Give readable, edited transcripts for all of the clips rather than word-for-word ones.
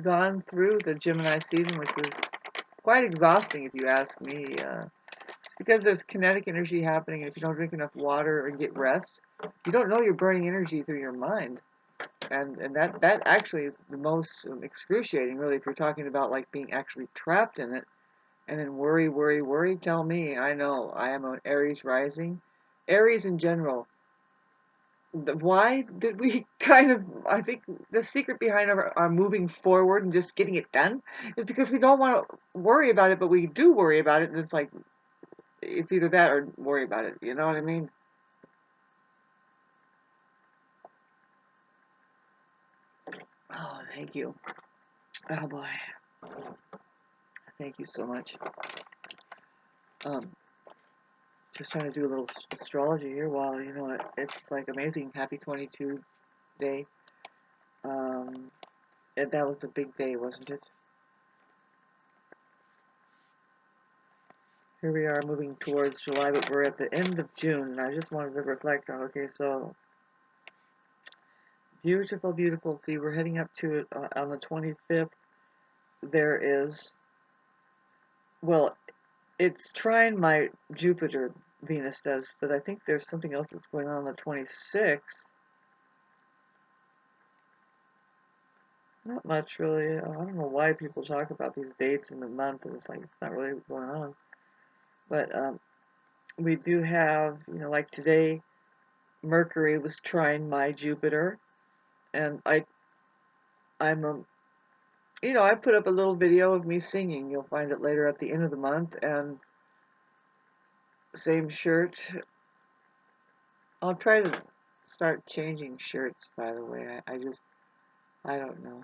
gone through the Gemini season, which was quite exhausting if you ask me. It's because there's kinetic energy happening, and if you don't drink enough water and get rest, you don't know you're burning energy through your mind. And that actually is the most excruciating, really, if you're talking about like being actually trapped in it. And then worry, worry, worry. Tell me, I know I am an Aries rising. Aries in general. Why did we kind of, I think the secret behind our moving forward and just getting it done is because we don't want to worry about it, but we do worry about it. And it's like, it's either that or worry about it. You know what I mean? Oh, thank you. Oh boy. Thank you so much. Um, just trying to do a little astrology here while, it's like amazing. Happy 22 day. Um, and that was a big day, wasn't it? Here we are moving towards July, but we're at the end of June, and I just wanted to reflect on, okay, so beautiful, beautiful. See, we're heading up to it on the 25th. There is, well, it's trying my Jupiter, Venus does, but I think there's something else that's going on the 26th. Not much, really. I don't know why people talk about these dates in the month, and it's like, it's not really going on. But we do have, like today, Mercury was trying my Jupiter, and I put up a little video of me singing. You'll find it later at the end of the month, and same shirt. I'll try to start changing shirts, by the way. I don't know.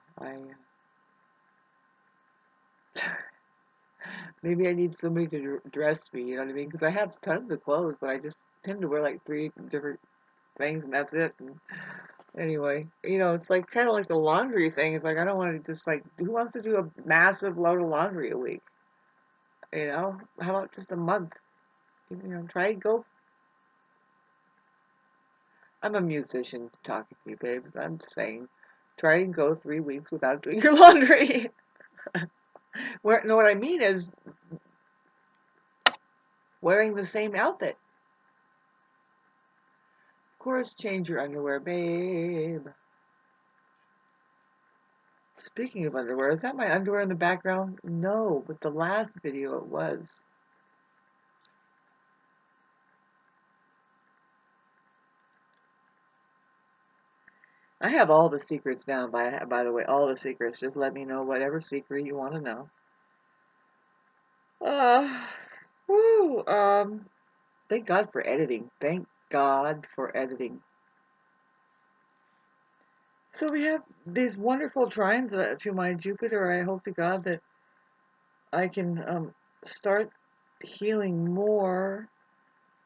Maybe I need somebody to dress me, you know what I mean? Because I have tons of clothes, but I just tend to wear like 3 different things, and that's it. And anyway, it's like kind of like the laundry thing. It's like I don't want to just like, who wants to do a massive load of laundry a week? How about just a month? Try and go. I'm a musician talking to you, babes. I'm just saying, try and go 3 weeks without doing your laundry. No, what I mean is wearing the same outfit. Of course, change your underwear, babe. Speaking of underwear, is that my underwear in the background? No, but the last video it was. I have all the secrets down, by the way, all the secrets. Just let me know whatever secret you want to know. Uh, woo, thank God for editing. Thank God for editing. So we have these wonderful trines to my Jupiter. I hope to God that I can start healing more.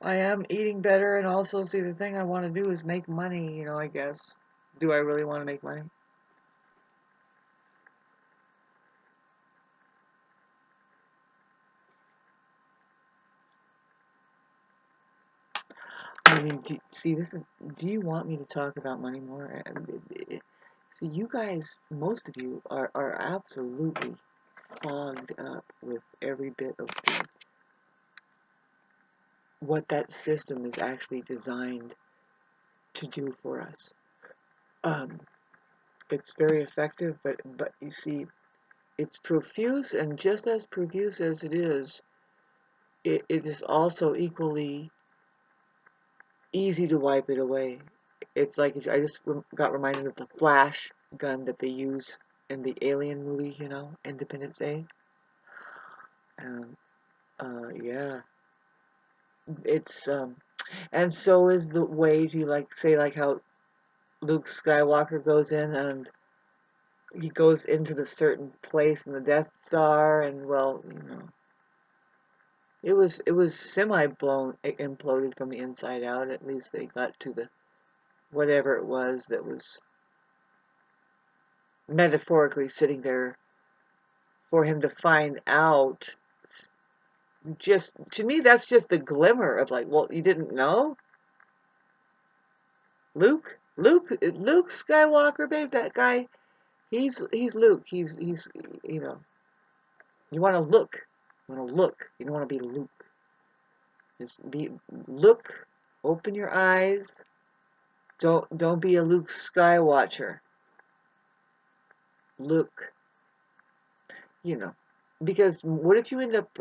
I am eating better, and also, see, the thing I want to do is make money, I guess. Do I really want to make money? I mean, do you want me to talk about money more? See, you guys, most of you are absolutely fogged up with every bit of what that system is actually designed to do for us. Um, it's very effective, but you see, it's profuse, and just as profuse as it is also equally easy to wipe it away. It's like I just got reminded of the flash gun that they use in the Alien movie, Independence Day. And yeah, it's and so is the way to like say like how Luke Skywalker goes in and he goes into the certain place in the Death Star, and well, it was semi blown, imploded from the inside out. At least they got to the whatever it was that was metaphorically sitting there for him to find out. Just to me, that's just the glimmer of like, well, you didn't know, Luke Skywalker, babe. That guy, He's Luke. He's you know. You want to look. You want to look. You don't want to be Luke. Just look. Open your eyes. Don't be a Luke Skywatcher. Look. You know, because what if you end up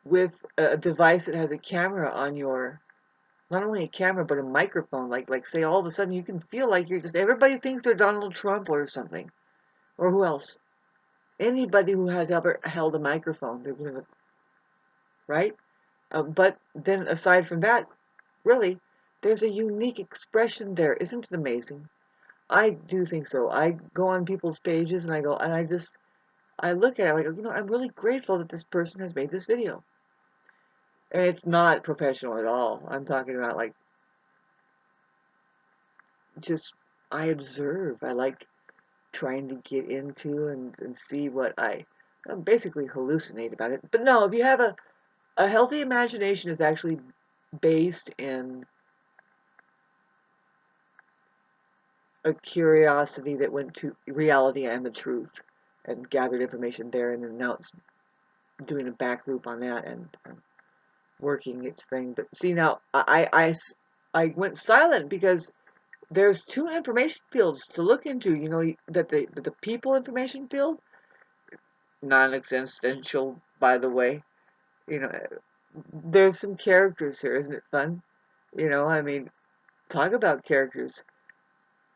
with a device that has a camera on your, not only a camera but a microphone, like say all of a sudden you can feel like you're just, everybody thinks they're Donald Trump or something, or who else? Anybody who has ever held a microphone, they're gonna, right? But then aside from that, really, there's a unique expression there. Isn't it amazing? I do think so. I go on people's pages and I go, and I look at it, like, I'm really grateful that this person has made this video. And it's not professional at all. I'm talking about like just, I observe. I like trying to get into and see what I'm basically hallucinate about it. But no, if you have a healthy imagination is actually based in a curiosity that went to reality and the truth and gathered information there, and then now it's doing a back loop on that and working its thing. But see, now I went silent because there's two information fields to look into. You know that the people information field, non-existential, by the way. You know, there's some characters here. Isn't it fun? I mean, talk about characters.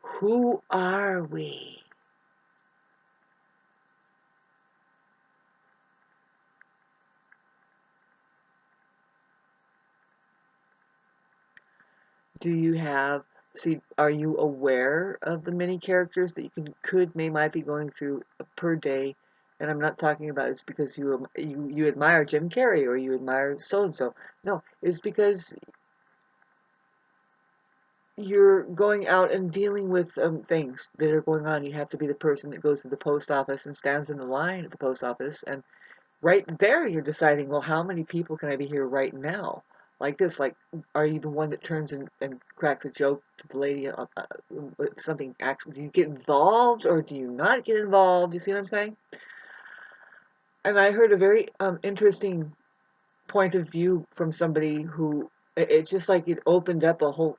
Who are we? Do you have, see, are you aware of the many characters that might be going through per day? And I'm not talking about it's because you admire Jim Carrey or you admire so and so. No, it's because you're going out and dealing with things that are going on. You have to be the person that goes to the post office and stands in the line at the post office, and right there you're deciding, well, how many people can I be here right now? Like this, like, are you the one that turns and cracks a joke to the lady? Something actually, do you get involved or do you not get involved? You see what I'm saying? And I heard a very interesting point of view from somebody who, it just like it opened up a whole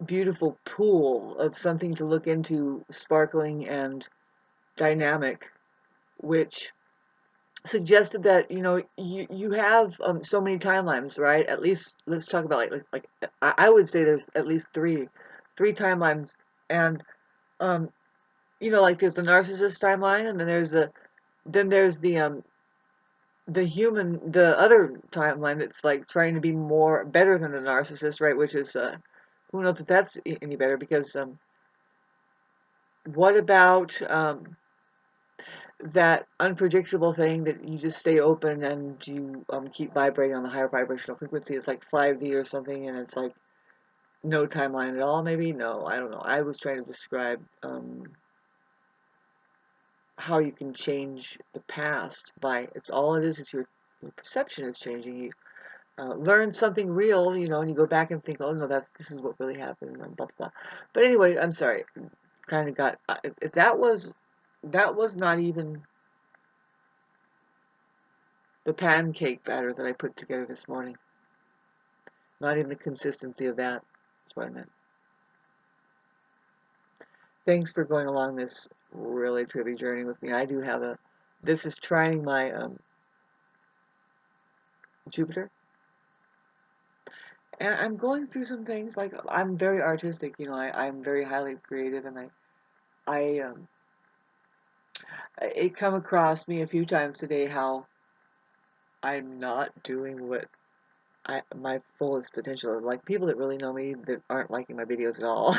beautiful pool of something to look into, sparkling and dynamic, which suggested that you have so many timelines, right? At least let's talk about like I would say there's at least three timelines, and um like there's the narcissist timeline, and then there's the human, the other timeline that's like trying to be more better than the narcissist, right? Which is who knows if that's any better, because what about that unpredictable thing that you just stay open and you keep vibrating on the higher vibrational frequency? It's like 5D or something, and it's like no timeline at all, maybe? No, I don't know. I was trying to describe how you can change the past by, it's all it is your perception is changing. You learn something real, and you go back and think, oh no, this is what really happened, and blah, blah, blah. But anyway, I'm sorry. Kind of got, that was not even the pancake batter that I put together this morning. Not even the consistency of that. That's what I meant. Thanks for going along this really trippy journey with me. I do have this is trying my Jupiter. And I'm going through some things, like I'm very artistic, I'm very highly creative, and I it come across me a few times today how I'm not doing what my fullest potential. Like people that really know me that aren't liking my videos at all.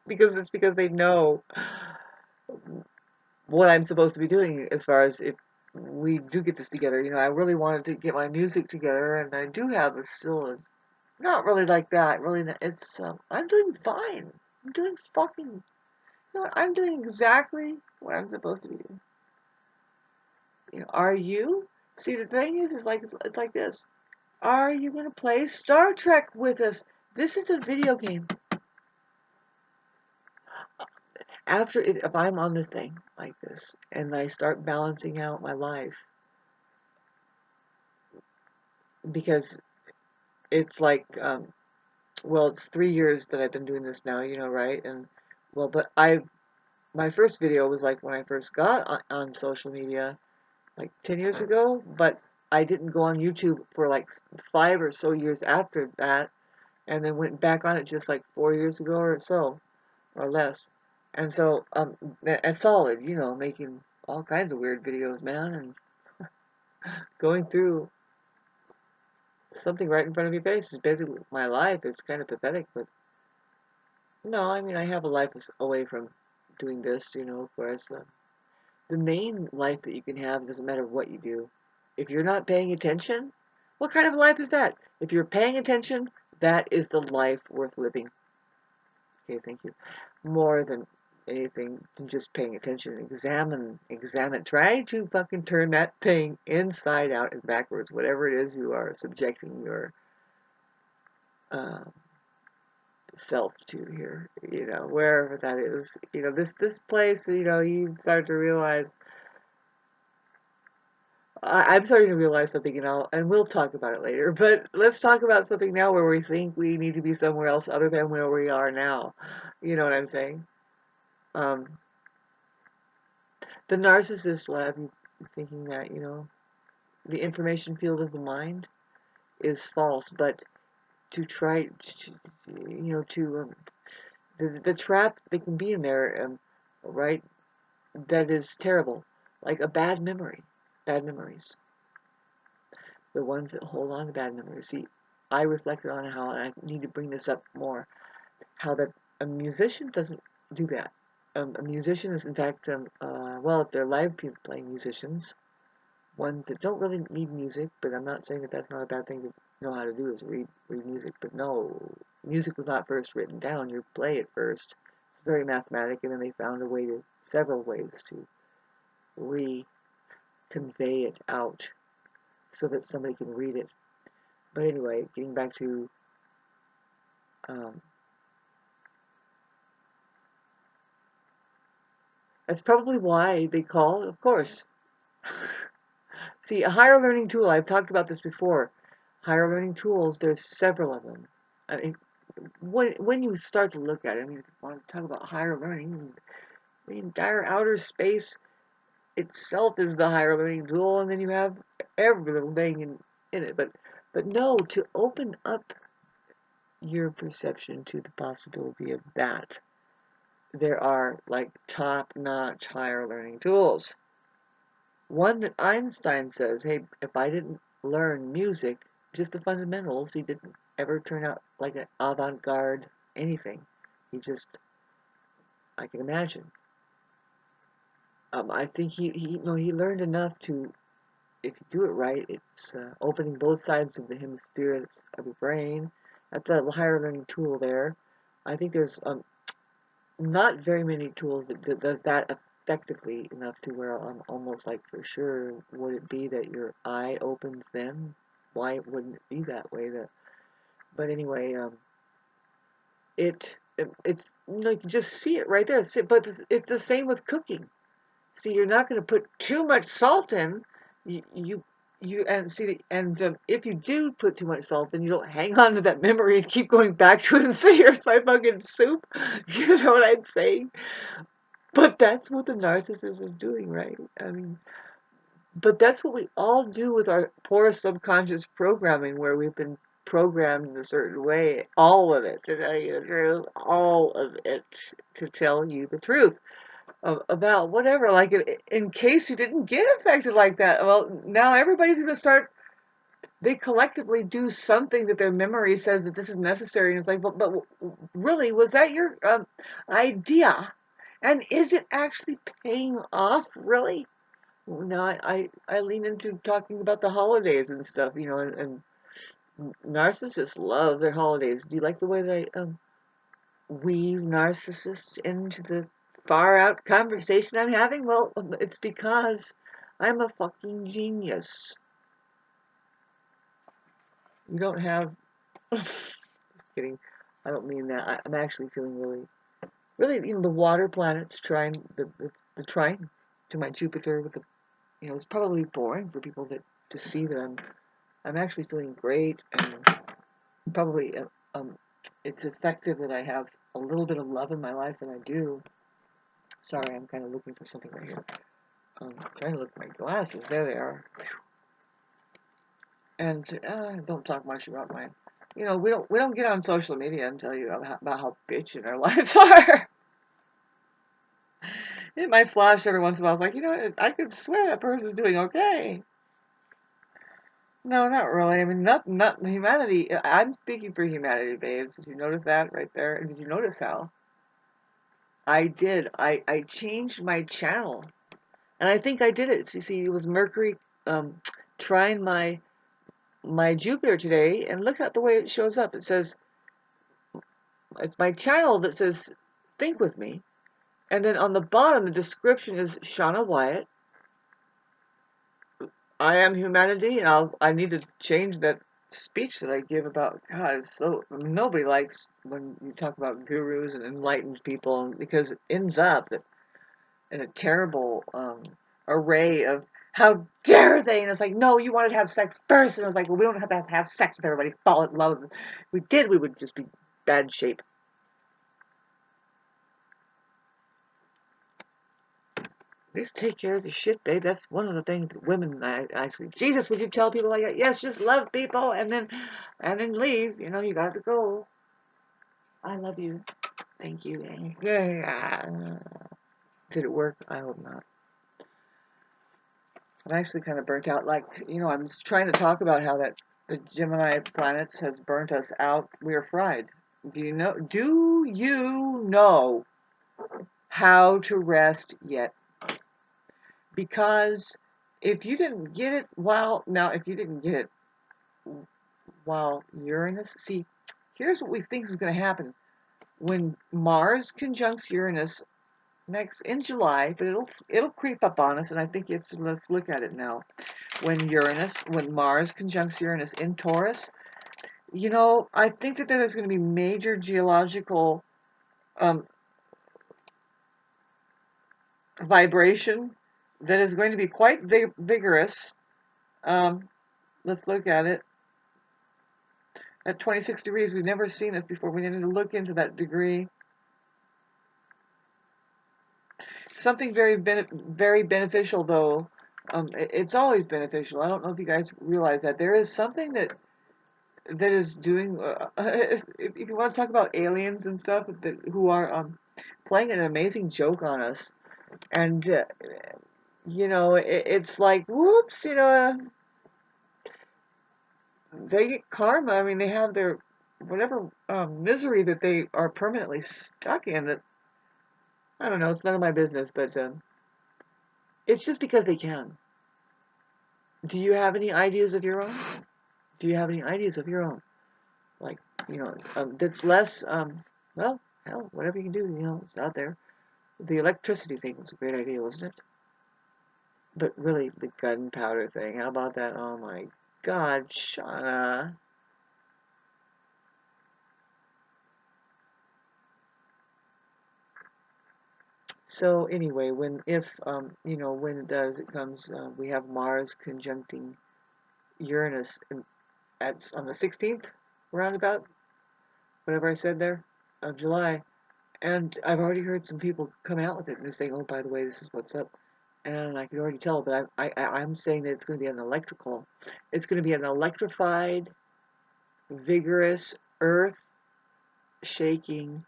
Because they know what I'm supposed to be doing as far as if we do get this together. I really wanted to get my music together, and I do have not really like that. Really, it's I'm doing fine. I'm doing fucking. I'm doing exactly what I'm supposed to be doing. Are you? See, the thing is like it's like this. Are you gonna play Star Trek with us? This is a video game. after it, if I'm on this thing like this and I start balancing out my life, because it's like, well, it's 3 years that I've been doing this now, right? And well, but my first video was like when I first got on social media, like 10 years ago, but I didn't go on YouTube for like 5 or so years after that, and then went back on it just like 4 years ago or so, or less. And so, and solid, making all kinds of weird videos, man, and going through something right in front of your face is basically my life. It's kind of pathetic, but no, I mean, I have a life away from doing this, of course. The main life that you can have doesn't matter what you do. If you're not paying attention, what kind of life is that? If you're paying attention, that is the life worth living. Okay, thank you. More than anything than just paying attention. Examine. Try to fucking turn that thing inside out and backwards, whatever it is you are subjecting your uh, self to here, wherever that is. This place, you start to realize. I'm starting to realize something, and we'll talk about it later. But let's talk about something now where we think we need to be somewhere else other than where we are now. You know what I'm saying? Um, the narcissist will have you thinking that, the information field of the mind is false, but to try, the trap that can be in there, right, that is terrible. Like a bad memory, bad memories. The ones that hold on to bad memories. See, I reflected on how, and I need to bring this up more, how that a musician doesn't do that. A musician is, in fact, well, if they're live playing musicians, ones that don't really need music, but I'm not saying that that's not a bad thing to know how to do, is read music, but no, music was not first written down, you play it first. It's very mathematic, and then they found several ways to re-convey it out so that somebody can read it. But anyway, getting back to, um, that's probably why they call, of course. See, a higher learning tool, I've talked about this before. Higher learning tools, there's several of them. I mean, when you start to look at it, I mean, if you want to talk about higher learning, the entire outer space itself is the higher learning tool, and then you have every little thing in it. But no, to open up your perception to the possibility of that, there are like top-notch higher learning tools. One that Einstein says, hey, if I didn't learn music, just the fundamentals, he didn't ever turn out like an avant-garde anything. He just, I can imagine. I think he learned enough to, if you do it right, it's opening both sides of the hemispheres of your brain. That's a higher learning tool there. I think there's not very many tools that does that effectively enough to where I'm almost like for sure would it be that your eye opens then? Why wouldn't it be that way? But anyway, it's you can just see it right there. But it's the same with cooking. See, you're not going to put too much salt in. You and see, and if you do put too much salt, then you don't hang on to that memory and keep going back to it and say, "Here's my fucking soup." You know what I'm saying? But that's what the narcissist is doing, right? I mean, but that's what we all do with our poor subconscious programming, where we've been programmed in a certain way. All of it, to tell you the truth, all of it, to tell you the truth about whatever. Like, in case you didn't get affected like that, well, now everybody's going to start. They collectively do something that their memory says that this is necessary, and it's like, but really, was that your idea? And is it actually paying off, really? Now, I lean into talking about the holidays and stuff, and narcissists love their holidays. Do you like the way they weave narcissists into the far out conversation I'm having? Well, it's because I'm a fucking genius. You don't have. Just kidding. I don't mean that. I'm actually feeling really really, the water planets trine the trine to my Jupiter with the, it's probably boring for people to see that I'm actually feeling great, and probably it's effective that I have a little bit of love in my life, and I do. Sorry, I'm kind of looking for something right here. Trying to look at my glasses. There they are. And don't talk much about my. We don't get on social media and tell you about how bitchin' our lives are. It might flash every once in a while. It's like, I could swear that person's doing okay. No, not really. I mean, not humanity. I'm speaking for humanity, babes. Did you notice that right there? And did you notice how I did? I changed my channel, and I think I did it. See, it was Mercury trying my Jupiter today, and look at the way it shows up. It says it's my channel that says "Think with me," and then on the bottom the description is Shauna Wyatt. I am humanity, and I need to change that speech that I give about God. I mean, nobody likes when you talk about gurus and enlightened people, because it ends up in a terrible array of how dare they, and it's like, no, you wanted to have sex first, and I was like, well, we don't have to have sex with everybody, fall in love. If we did, we would just be bad shape. Just take care of your shit, babe. That's one of the things that women actually. Jesus, would you tell people like that? Yes, just love people and then leave. You got to go. I love you. Thank you. Did it work? I hope not. I'm actually kind of burnt out. Like, I'm just trying to talk about how that the Gemini planets has burnt us out. We are fried. Do you know? Do you know how to rest yet? Because if you didn't get it if you didn't get it while Uranus, see, here's what we think is going to happen when Mars conjuncts Uranus next in July, but it'll creep up on us, and I think let's look at it now. When Mars conjuncts Uranus in Taurus, I think that there's going to be major geological vibration that is going to be quite vigorous. Let's look at it. At 26 degrees, we've never seen this before. We need to look into that degree. Something very beneficial, though. It's always beneficial. I don't know if you guys realize that. There is something that is doing. If you want to talk about aliens and stuff, who are playing an amazing joke on us, and it's like, whoops, they get karma. I mean, they have their whatever misery that they are permanently stuck in. That I don't know. It's none of my business, but it's just because they can. Do you have any ideas of your own? Do you have any ideas of your own? Like, that's less. Well, hell, whatever you can do, it's out there. The electricity thing was a great idea, wasn't it? But really, the gunpowder thing. How about that? Oh my God, Shauna. So anyway, when it comes, we have Mars conjuncting Uranus on the 16th, roundabout, whatever I said there, of July. And I've already heard some people come out with it and they're saying, oh, by the way, this is what's up. And I can already tell, but I'm saying that it's going to be it's going to be an electrified, vigorous, earth-shaking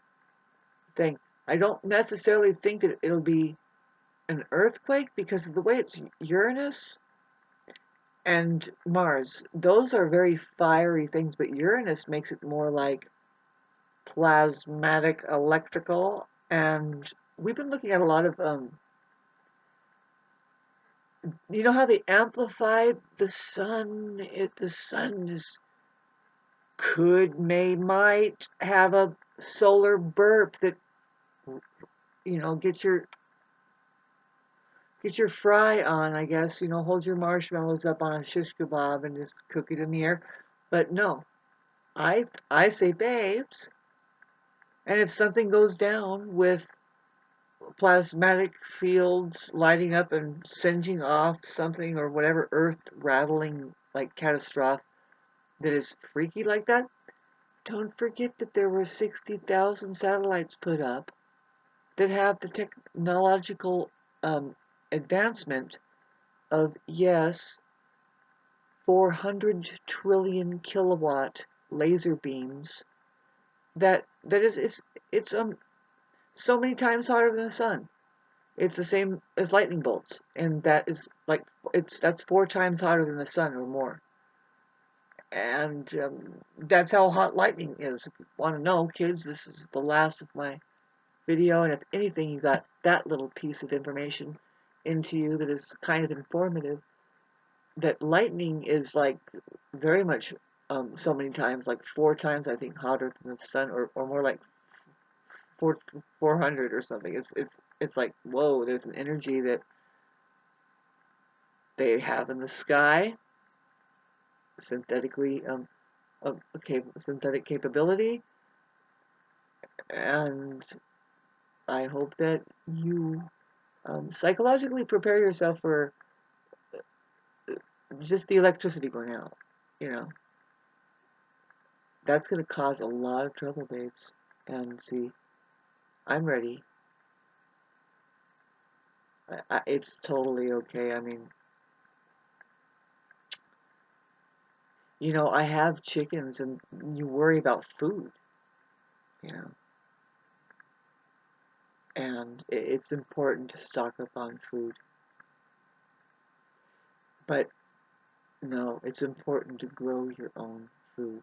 thing. I don't necessarily think that it'll be an earthquake, because of the way it's Uranus and Mars. Those are very fiery things, but Uranus makes it more like plasmatic electrical. And we've been looking at a lot of how they amplify the sun. The sun might have a solar burp that get your fry on, I guess. Hold your marshmallows up on a shish kebab and just cook it in the air. But no, I say, babes, And if something goes down with plasmatic fields lighting up and singeing off something or whatever, earth rattling like catastrophe that is freaky like that, don't forget that there were 60,000 satellites put up that have the technological advancement of, yes, 400 trillion kilowatt laser beams that is it's so many times hotter than the sun. It's the same as lightning bolts, and that is like that's 4 times hotter than the sun or more. And that's how hot lightning is. If you want to know, kids, this is the last of my video, and if anything, you got that little piece of information into you that is kind of informative. That lightning is like very much so many times, like 4 times I think hotter than the sun, or more like 400 or something. It's like, whoa, there's an energy that they have in the sky, synthetically synthetic capability, and I hope that you psychologically prepare yourself for just the electricity going out. You know, that's going to cause a lot of trouble, babes. And see, I'm ready. It's totally okay. I mean, you know, I have chickens, and you worry about food, you know, and it's important to stock up on food. But no, it's important to grow your own food.